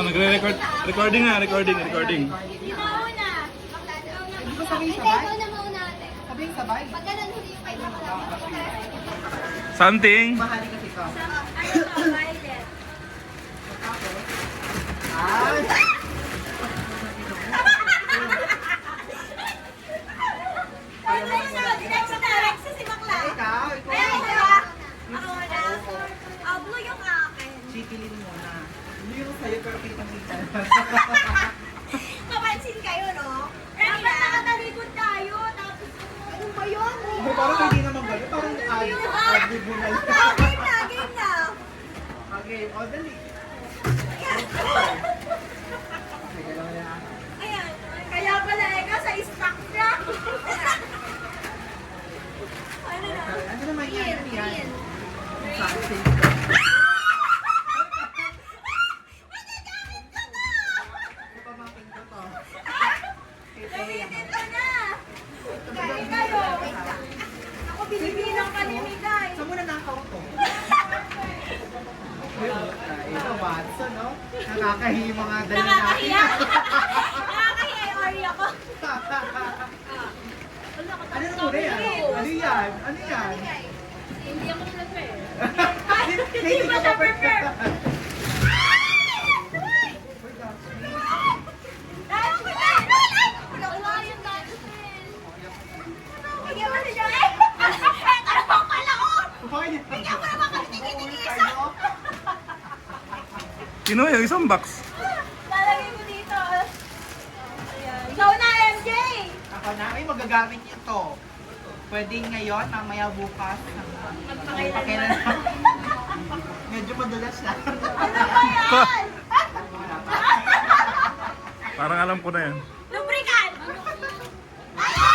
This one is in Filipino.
nagre-record. Recording na, recording. Hindi mauna. Hindi ko sabihin Hindi, sabay? ikaw na mauna ate. Sabihin sabay? Pag ganun, hindi yung kayo makalala. Something. Mahali kasi ito. Ano to, violet? Ay! Direct sa si Bakla. Ikaw, Ay, ikaw. diba? Ako na. Blue yung akin. Chipilin muna. Hindi yung sa'yo pero kitang-kita. Mapansin kayo, no? Dapat nakatalikod tayo. Tapos, ano ba yun? Parang hindi naman gano'n. Parang adibunal. Game na, game na. Okay, o dali. Teka lang na. Ayan. Kaya pala, Eka, sa stock na. Ano na? Ano naman yan? Ano yan? Green. Something. Napamakin ko to. Gamitin ko na. Kain kayo. Ako binibilang panimigay. Saan mo na nakaw to? Ito, Watson, no? Nakakahiya mga dali natin. Nakakahiya. Nakakahiya yung Oreo ko. Ano na muna yan? Ano yan? Ano yan? Hindi ako prepare. Hindi pa siya prepare. Ayaw ko na! Wala yung natin. Bigyan mo si Joy. Eto naman pala ko! Bigyan mo naman kami tigil-tigil-isa. Sino yung isang box? Lalagay ko dito. Ayan. Ikaw na, MJ! Ako na, ay magagamit ito. Pwede ngayon, mamaya bukas. Magpakailan. Medyo madulas na. Ano ba yan? Parang alam ko na yan. Lubricant! Ayan!